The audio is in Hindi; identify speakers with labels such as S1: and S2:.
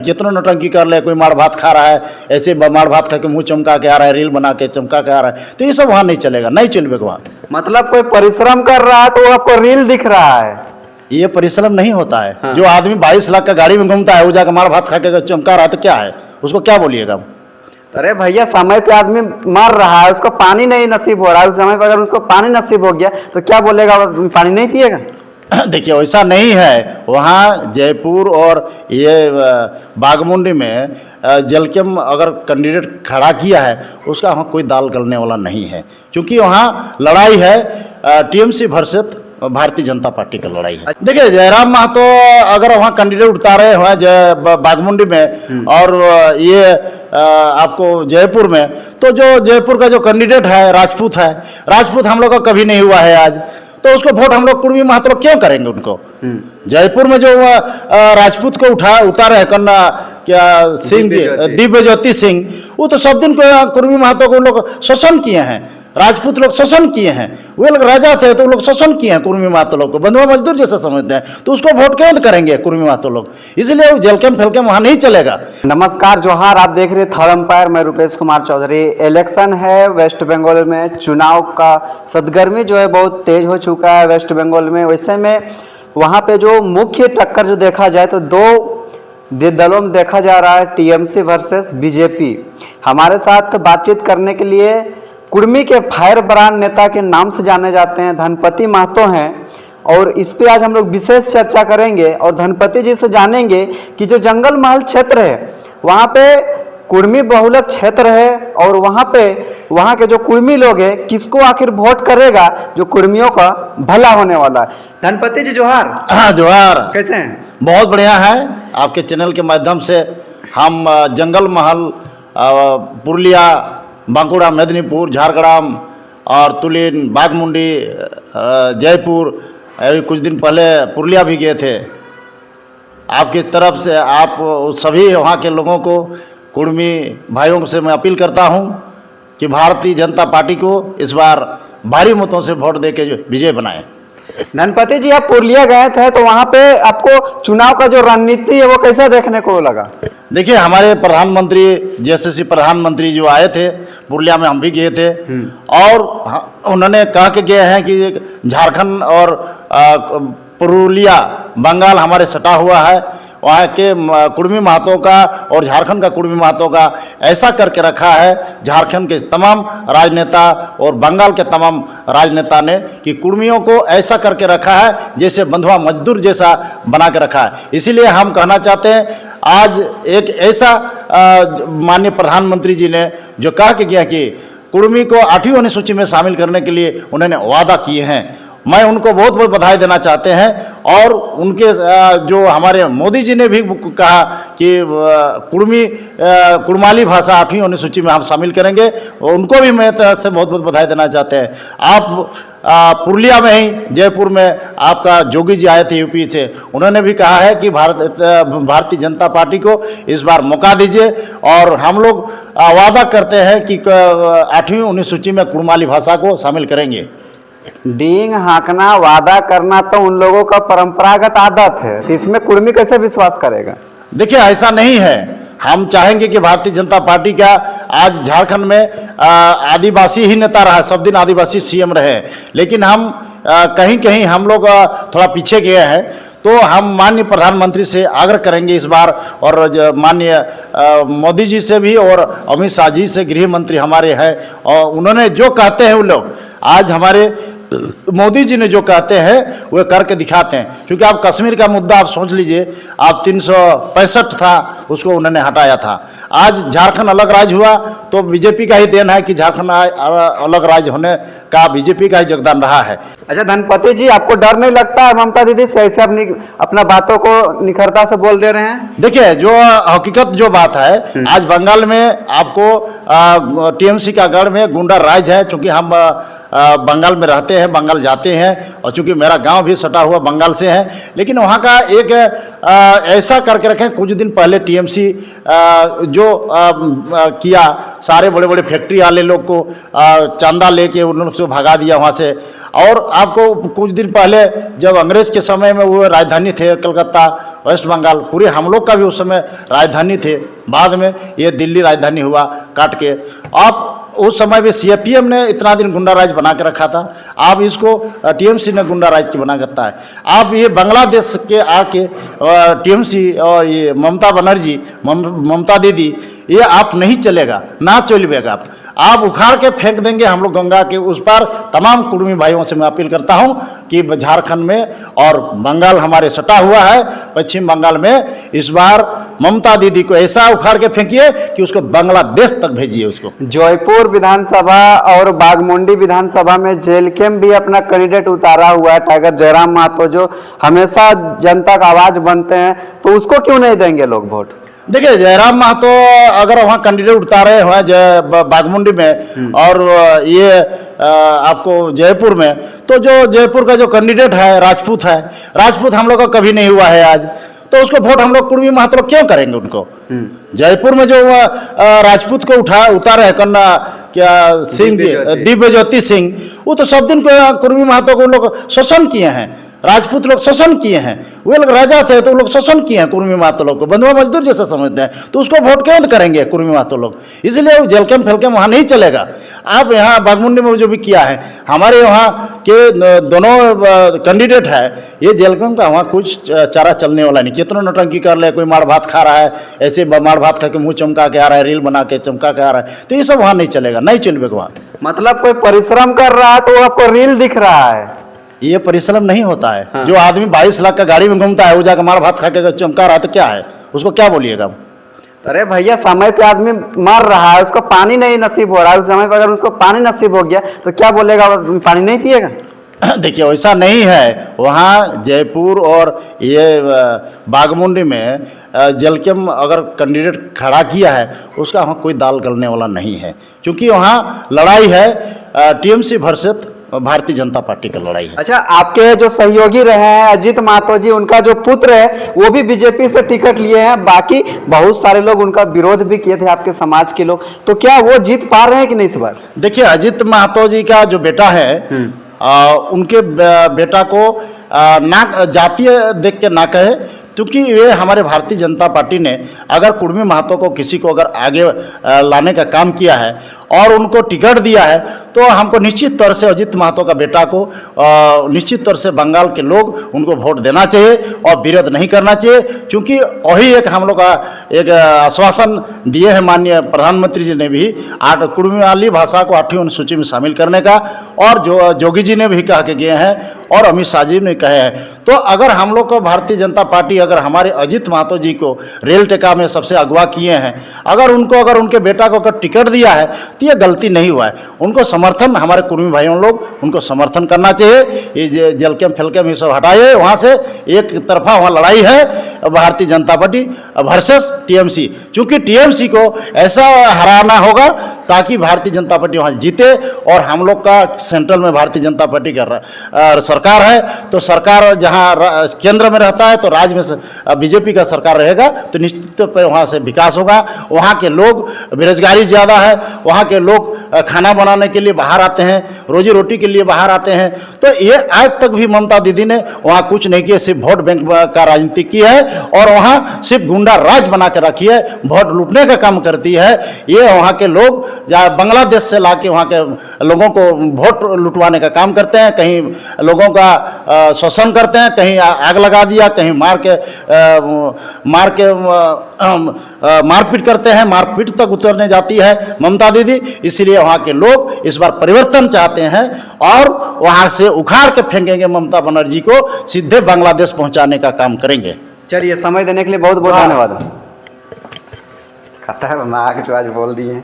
S1: कितना नौटंकी कर ले, कोई मार भात खा रहा है, ऐसे मार भात खा के मुंह चमका के आ रहा है, रील बना के चमका के आ रहा है, तो ये सब वहाँ नहीं चलेगा, नहीं चलेगा वहाँ।
S2: मतलब कोई परिश्रम कर रहा है तो आपको रील दिख रहा है,
S1: ये परिश्रम नहीं होता है।
S2: हाँ।
S1: जो आदमी 22 लाख का गाड़ी में घूमता है, वो जाकर मार भात खा के चमका रहा है, तो क्या है, उसको क्या बोलिएगा।
S2: अरे भैया समय पे आदमी मर रहा है, उसको पानी नहीं नसीब हो रहा है, उस समय पर अगर उसको पानी नसीब हो गया तो क्या बोलेगा, वो पानी नहीं पिएगा।
S1: देखिए वैसा नहीं है। वहाँ जयपुर और ये बागमुंडी में जलकेम अगर कैंडिडेट खड़ा किया है, उसका वहाँ कोई दाल गलने वाला नहीं है, क्योंकि वहाँ लड़ाई है TMC versus Bharatiya Janata party का लड़ाई है। देखिए जयराम महतो अगर वहाँ कैंडिडेट उतारे हुए बागमुंडी में और ये आपको जयपुर में, तो जो जयपुर का जो कैंडिडेट है राजपूत है, राजपूत हम लोग का कभी नहीं हुआ है आज, तो उसको वोट हम लोग कुर्मी महतो क्यों करेंगे उनको। जयपुर में जो राजपूत को उतारे हैं कन्ना क्या सिंह दिव्य ज्योति सिंह, वो तो सब दिन को कुर्मी महतो को लोग शोषण किए हैं, राजपूत लोग शोषण किए हैं, वे लोग राजा थे तो लोग शोषण किए हैं कुर्मी महतो लोग को, बंधुआ मजदूर जैसा समझते हैं, तो उसको वोट क्यों करेंगे कुर्मी महतो लोग, इसलिए जलकेम फेलकेम वहाँ नहीं चलेगा।
S2: नमस्कार जोहार, आप देख रहे थर्ड एम्पायर, मैं रुपेश कुमार चौधरी। इलेक्शन है वेस्ट बंगाल में, चुनाव का सदगर्मी जो है बहुत तेज हो चुका है वेस्ट बंगाल में। वैसे में वहाँ पे जो मुख्य टक्कर जो देखा जाए तो दो दलों में देखा जा रहा है, टीएमसी वर्सेस बीजेपी। हमारे साथ बातचीत करने के लिए कुर्मी के फायर ब्रांड नेता के नाम से जाने जाते हैं धनपति महतो हैं, और इस पे आज हम लोग विशेष चर्चा करेंगे और धनपति जी से जानेंगे कि जो जंगल महल क्षेत्र है वहाँ पे कुर्मी बहुलक क्षेत्र है, और वहाँ के जो कुर्मी लोग हैं किसको आखिर वोट करेगा जो कुर्मियों का भला होने वाला है। धनपति जी जोहार।
S1: हाँ जोहार,
S2: कैसे हैं?
S1: बहुत बढ़िया है। आपके चैनल के माध्यम से हम जंगल महल, पुरुलिया, बांकुड़ा, मेदिनीपुर, झारग्राम और तुलिन, बागमुंडी, जयपुर, अभी कुछ दिन पहले पुरुलिया भी गए थे। आपकी तरफ से आप सभी वहाँ के लोगों को, कुर्मी भाइयों से मैं अपील करता हूँ कि भारतीय जनता पार्टी को इस बार भारी मतों से वोट दे के विजय बनाएं।
S2: धनपति जी आप पुरुलिया गए थे तो वहाँ पे आपको चुनाव का जो रणनीति है वो कैसा देखने को लगा?
S1: देखिए हमारे प्रधानमंत्री यशस्वी प्रधानमंत्री जो आए थे पुरुलिया में, हम भी गए थे, और उन्होंने कहा कि गए हैं कि झारखंड और पुरुलिया बंगाल हमारे सटा हुआ है, वहाँ के कुर्मी महतो का और झारखंड का कुर्मी महतो का ऐसा करके रखा है झारखंड के तमाम राजनेता और बंगाल के तमाम राजनेता ने कि कुर्मियों को ऐसा करके रखा है जैसे बंधुआ मजदूर जैसा बना के रखा है। इसीलिए हम कहना चाहते हैं आज एक ऐसा माननीय प्रधानमंत्री जी ने जो कहा कि गया कि कुर्मी को 8वीं अनुसूची में शामिल करने के लिए उन्होंने वादा किए हैं, मैं उनको बहुत बहुत बधाई देना चाहते हैं। और उनके जो हमारे मोदी जी ने भी कहा कि कुड़माली भाषा 8वीं अनुसूची में हम शामिल करेंगे, उनको भी मैं तरफ से बहुत बहुत बधाई देना चाहते हैं। आप पुरुलिया में ही जयपुर में आपका जोगी जी आए थे यूपी से, उन्होंने भी कहा है कि भारतीय जनता पार्टी को इस बार मौका दीजिए, और हम लोग वादा करते हैं कि 8वीं अनुसूची में कुड़माली भाषा को शामिल करेंगे।
S2: डींग हाँकना, वादा करना तो उन लोगों का परंपरागत आदत है, तो इसमें कुर्मी कैसे विश्वास करेगा?
S1: देखिए ऐसा नहीं है, हम चाहेंगे कि भारतीय जनता पार्टी का आज झारखंड में आदिवासी ही नेता रहा, सब दिन आदिवासी सीएम रहे, लेकिन हम कहीं कहीं हम लोग थोड़ा पीछे गए हैं, तो हम माननीय प्रधानमंत्री से आग्रह करेंगे इस बार, और माननीय मोदी जी से भी, और अमित शाह जी से, गृह मंत्री हमारे हैं, और उन्होंने जो कहते हैं वो लोग आज हमारे मोदी जी ने जो कहते हैं वे करके दिखाते हैं। क्योंकि आप कश्मीर का मुद्दा आप सोच लीजिए, आप 365 था उसको उन्होंने हटाया था, आज झारखंड अलग राज्य हुआ तो बीजेपी का ही देन है कि झारखंड अलग राज्य होने का बीजेपी का ही योगदान रहा है।
S2: अच्छा धनपति जी, आपको डर नहीं लगता है ममता दीदी से ऐसे अपना बातों को निखरता से बोल दे रहे हैं?
S1: देखिए जो हकीकत जो बात है, आज बंगाल में आपको टीएमसी का गढ़ में गुंडा राज है, क्योंकि हम बंगाल में रहते हैं, बंगाल जाते हैं, और चूंकि मेरा गांव भी सटा हुआ बंगाल से है, लेकिन वहाँ का एक ऐसा करके रखें, कुछ दिन पहले टीएमसी जो किया, सारे बड़े बड़े फैक्ट्री वाले लोग को चंदा लेके उन लोग से भगा दिया वहाँ से। और आपको कुछ दिन पहले जब अंग्रेज के समय में वो राजधानी थे कलकत्ता, वेस्ट बंगाल, पूरे हम लोग का भी उस समय राजधानी थे, बाद में ये दिल्ली राजधानी हुआ काट के। आप उस समय भी सीपीएम ने इतना दिन गुंडा राज बना के रखा था, आप इसको टीएमसी ने गुंडा राज की बना करता है। आप ये बांग्लादेश के आके टीएमसी और ये ममता बनर्जी, ममता दीदी, ये आप नहीं चलेगा, ना चलेगा। आप उखाड़ के फेंक देंगे हम लोग गंगा के उस पार। तमाम कुर्मी भाइयों से मैं अपील करता हूं कि झारखंड में और बंगाल हमारे सटा हुआ है, पश्चिम बंगाल में इस बार ममता दीदी को ऐसा उखाड़ के फेंकिए कि उसको बांग्लादेश तक भेजिए उसको।
S2: जयपुर विधानसभा और बागमुंडी विधानसभा में जेलकेम भी अपना कैंडिडेट उतारा हुआ है, टाइगर जयराम महतो, जो हमेशा जनता का आवाज बनते हैं, तो उसको क्यों नहीं देंगे लोग वोट?
S1: देखिए, जयराम महतो अगर वहाँ कैंडिडेट उतारे हुए बागमुंडी में और ये आपको जयपुर में, तो जो जयपुर का जो कैंडिडेट है राजपूत है, राजपूत हम लोग का कभी नहीं हुआ है आज, तो उसको वोट हम लोग कुर्मी महतो क्यों करेंगे उनको? जयपुर में जो राजपूत को उतारे हैं कन्ना क्या सिंह, दिव्य ज्योति सिंह, वो तो सब दिन को कुर्मी महतो को लोग शोषण किए हैं, राजपूत लोग शोषण किए हैं। वे लोग राजा थे तो लोग शोषण किए हैं कुर्मी महतो लोग को, बंधुआ मजदूर जैसा समझते हैं, तो उसको वोट क्यों करेंगे कुर्मी महतो लोग? इसलिए जेलकेम फेलकेम वहाँ नहीं चलेगा। आप यहाँ बागमुंडी में जो भी किया है, हमारे वहाँ के दोनों कैंडिडेट है, ये जेलकेम का वहाँ कुछ चारा चलने वाला नहीं। कितना नौटंकी कर ले, कोई मार भात खा रहा है, ऐसे मार भात खा के मुँह चमका के आ रहा है, रील बना के चमका के आ रहा है, तो ये सब वहाँ नहीं चलेगा, नहीं चलेगा वहाँ।
S2: मतलब कोई परिश्रम कर रहा है तो आपको रील दिख रहा है,
S1: ये परिश्रम नहीं होता है।
S2: हाँ।
S1: जो आदमी 22 लाख का गाड़ी में घूमता है, वो जाकर मार भात खा के चमका रहा है, तो क्या है, उसको क्या बोलिएगा?
S2: अरे भैया, समय पे आदमी मर रहा है, उसको पानी नहीं नसीब हो रहा है, उस समय पे अगर उसको पानी नसीब हो गया तो क्या बोलेगा, पानी नहीं पिएगा?
S1: देखिए, वैसा नहीं है। वहाँ जयपुर और ये बागमुंडी में जेलकेम अगर कैंडिडेट खड़ा किया है, उसका वहाँ कोई दाल गलने वाला नहीं है, क्योंकि वहाँ लड़ाई है TMC versus Bharatiya Janata party का लड़ाई है।
S2: अच्छा, आपके जो सहयोगी रहे हैं अजीत महतो जी, उनका जो पुत्र है वो भी बीजेपी से टिकट लिए हैं, बाकी बहुत सारे लोग उनका विरोध भी किए थे, आपके समाज के लोग, तो क्या वो जीत पा रहे हैं कि नहीं इस बार?
S1: देखिए, अजीत महतो जी का जो बेटा है, उनके बेटा को ना जातीय देख के ना कहे, क्योंकि ये हमारे भारतीय जनता पार्टी ने अगर कुर्मी महतो को किसी को अगर आगे लाने का काम किया है और उनको टिकट दिया है, तो हमको निश्चित तौर से अजीत महतो का बेटा को निश्चित तौर से बंगाल के लोग उनको वोट देना चाहिए और विरोध नहीं करना चाहिए, क्योंकि वही एक हम लोग का एक आश्वासन दिए हैं माननीय प्रधानमंत्री जी ने भी, कुर्मी वाली भाषा को 8वीं अनुसूची में शामिल करने का, और जो जोगी जी ने भी कह के गए हैं और अमित शाह जी ने कहे हैं। तो अगर हम लोग को भारतीय जनता पार्टी अगर हमारे अजीत महतो जी को रेल टेका में सबसे अगवा किए हैं, अगर उनके बेटा को अगर टिकट दिया है, तो ये गलती नहीं हुआ है। उनको समर्थन, हमारे कुर्मी भाइयों लोग उनको समर्थन करना चाहिए। ये जेलकेम फेलकेम ये सब हटाइए वहाँ से, एक तरफा वहाँ लड़ाई है Bharatiya Janata party versus TMC, क्योंकि टीएमसी को ऐसा हराना होगा ताकि भारतीय जनता पार्टी वहाँ जीते, और हम लोग का सेंट्रल में भारतीय जनता पार्टी का सरकार है, तो सरकार जहाँ केंद्र में रहता है तो राज्य में बीजेपी का सरकार रहेगा, तो निश्चित तौर पर वहाँ से विकास होगा। वहाँ के लोग, बेरोजगारी ज़्यादा है, वहाँ के लोग खाना बनाने के लिए बाहर आते हैं, रोजी रोटी के लिए बाहर आते हैं, तो ये आज तक भी ममता दीदी ने वहाँ कुछ नहीं किया, सिर्फ वोट बैंक का राजनीति की है, और वहाँ सिर्फ गुंडा राज बना के रखी है, वोट लूटने का काम करती है। ये वहाँ के लोग बांग्लादेश से ला के वहाँ के लोगों को वोट लुटवाने का काम करते हैं, कहीं लोगों का शोषण करते हैं, कहीं आग लगा दिया, कहीं मारपीट करते हैं, मारपीट तक उतरने जाती है ममता दीदी। इसलिए वहाँ के लोग इस बार परिवर्तन चाहते हैं और वहाँ से उखाड़ के फेंकेंगे ममता बनर्जी को, सीधे बांग्लादेश पहुँचाने का काम करेंगे।
S2: चलिए, समय देने के लिए बहुत बहुत धन्यवाद। खतरनाक जो आज बोल दिए।